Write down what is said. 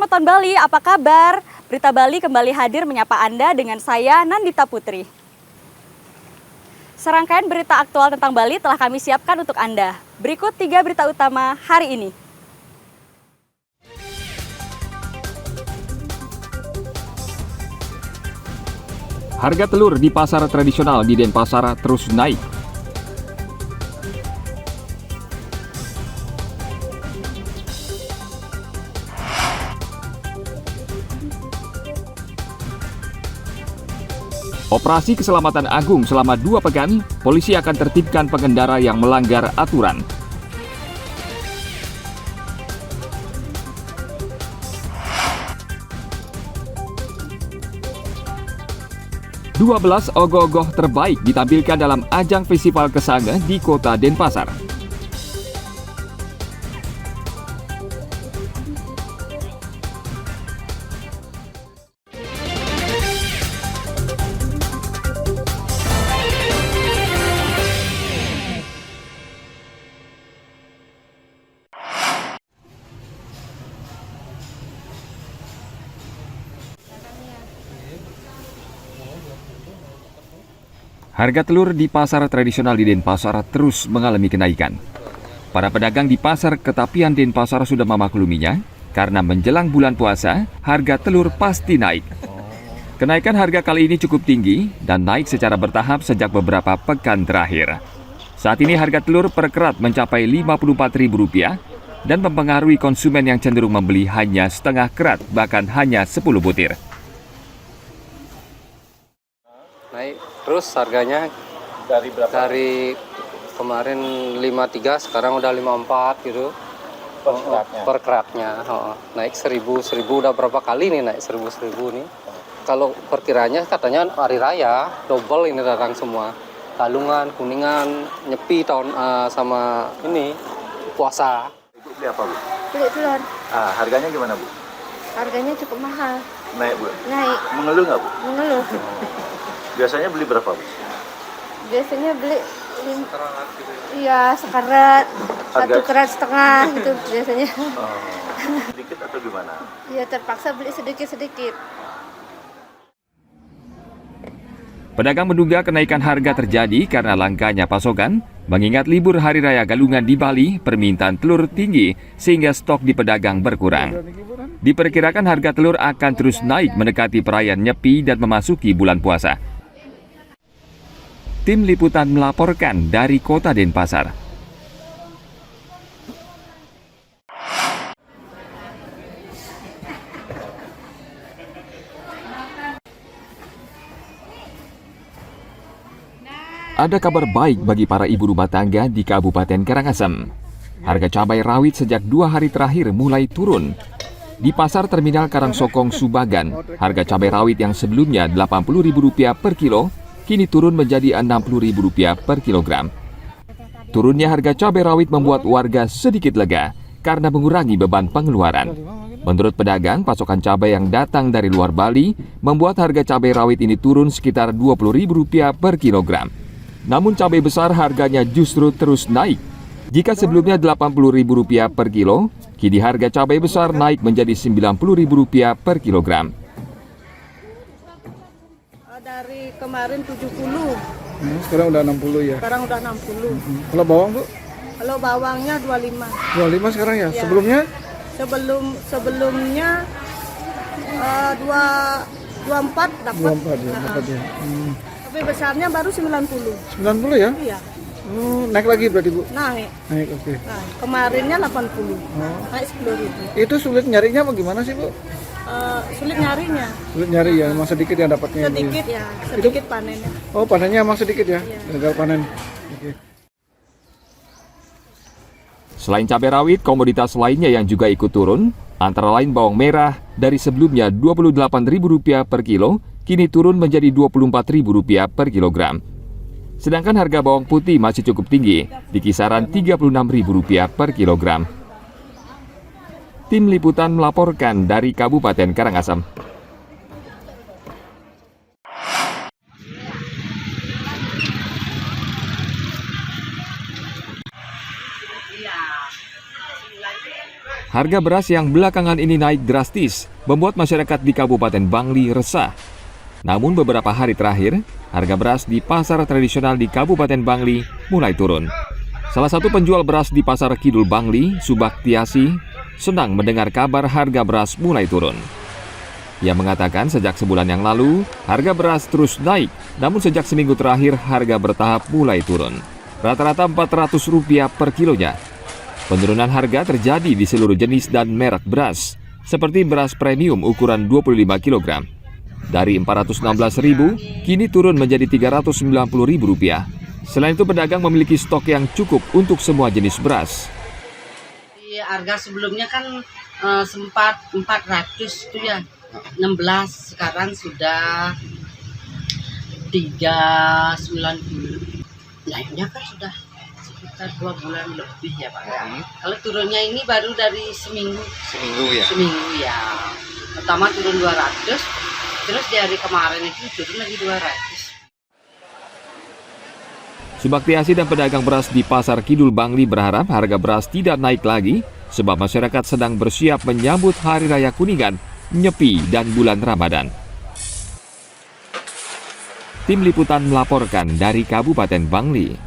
penonton Bali, apa kabar? Berita Bali kembali hadir menyapa Anda dengan saya, Nandita Putri. Serangkaian berita aktual tentang Bali telah kami siapkan untuk Anda. Berikut 3 berita utama hari ini. Harga telur di pasar tradisional di Denpasar terus naik. Operasi Keselamatan Agung selama 2 pekan, polisi akan tertibkan pengendara yang melanggar aturan. "12 ogoh-ogoh terbaik ditampilkan dalam ajang Festival Kesaga di Kota Denpasar. Harga telur di pasar tradisional di Denpasar terus mengalami kenaikan. Para pedagang di pasar Ketapian Denpasar sudah memakluminya karena menjelang bulan puasa, harga telur pasti naik. Kenaikan harga kali ini cukup tinggi dan naik secara bertahap sejak beberapa pekan terakhir. Saat ini harga telur per kerat mencapai Rp54.000 dan mempengaruhi konsumen yang cenderung membeli hanya setengah kerat, bahkan hanya 10 butir. Naik terus harganya Dari berapa? dari kemarin 53 sekarang udah 54 gitu Per keratnya? per keratnya. Naik 1000 udah berapa kali nih naik 1000 nih. Kalau perkiranya katanya hari raya double ini datang semua. Galungan, Kuningan, Nyepi tahun sama ini puasa. Ibu beli apa, Bu? Beli telur, Harganya gimana, Bu? harganya cukup mahal, Naik, Bu? naik, Mengeluh nggak, Bu? mengeluh. Biasanya beli berapa, Bu? Biasanya beli, iya sekarat, Harga- 1 kerat setengah gitu biasanya. Sedikit atau gimana? Ya terpaksa beli sedikit-sedikit. Pedagang menduga kenaikan harga terjadi karena langkanya pasokan, mengingat libur Hari Raya Galungan di Bali, permintaan telur tinggi sehingga stok di pedagang berkurang. Diperkirakan harga telur akan terus naik mendekati perayaan Nyepi dan memasuki bulan puasa. Tim Liputan melaporkan dari Kota Denpasar. Ada kabar baik bagi para ibu rumah tangga di Kabupaten Karangasem. Harga cabai rawit sejak 2 hari terakhir mulai turun. Di pasar terminal Karangsokong Subagan, harga cabai rawit yang sebelumnya Rp80.000 per kilo, kini turun menjadi Rp60.000 per kilogram. Turunnya harga cabai rawit membuat warga sedikit lega karena mengurangi beban pengeluaran. Menurut pedagang, pasokan cabai yang datang dari luar Bali membuat harga cabai rawit ini turun sekitar Rp20.000 per kilogram. Namun cabai besar harganya justru terus naik. Jika sebelumnya Rp80.000 per kilo, kini harga cabai besar naik menjadi Rp90.000 per kilogram. Dari kemarin 70, Sekarang udah 60 ya. sekarang udah 60. Kalau bawang, Bu? Kalau bawangnya 25. 25 sekarang ya? Ya. Sebelumnya? Sebelumnya 24 dapat. 24 ya, dapat ya. Tapi besarnya baru 90. 90 ya? Iya, Naik lagi berarti, Bu? naik. Naik, oke. Nah, kemarinnya 80. Naik 10.000. Itu sulit nyarinya apa gimana sih, Bu? Sulit nyarinya. Sulit nyari ya, emang sedikit yang dapatnya. Bu, ya? Sedikit ya, sedikit panennya. Oh, panennya emang sedikit ya? Iya. Gagal panen. Oke. Selain cabai rawit, komoditas lainnya yang juga ikut turun, antara lain bawang merah dari sebelumnya Rp28.000 per kilo, kini turun menjadi Rp24.000 per kilogram. Sedangkan harga bawang putih masih cukup tinggi, di kisaran Rp36.000 per kilogram. Tim Liputan melaporkan dari Kabupaten Karangasem. Harga beras yang belakangan ini naik drastis membuat masyarakat di Kabupaten Bangli resah. Namun beberapa hari terakhir, harga beras di pasar tradisional di Kabupaten Bangli mulai turun. Salah satu penjual beras di Pasar Kidul Bangli, Subaktiasi, senang mendengar kabar harga beras mulai turun. Ia mengatakan sejak sebulan yang lalu, harga beras terus naik, namun sejak seminggu terakhir harga bertahap mulai turun. Rata-rata Rp400 per kilonya. Penurunan harga terjadi di seluruh jenis dan merek beras, seperti beras premium ukuran 25 kg. Dari Rp416.000, kini turun menjadi Rp390.000. Selain itu, pedagang memiliki stok yang cukup untuk semua jenis beras. Harga sebelumnya kan sempat 400 itu ya, 16, sekarang sudah 390. Naiknya kan sudah sekitar 2 bulan lebih ya Pak. Kalau turunnya ini baru dari seminggu. Seminggu ya. Pertama turun 200, terus di hari kemarin itu turun lagi 200. Subaktiasi dan pedagang beras di Pasar Kidul Bangli berharap harga beras tidak naik lagi sebab masyarakat sedang bersiap menyambut Hari Raya Kuningan, Nyepi, dan bulan Ramadan. Tim Liputan melaporkan dari Kabupaten Bangli.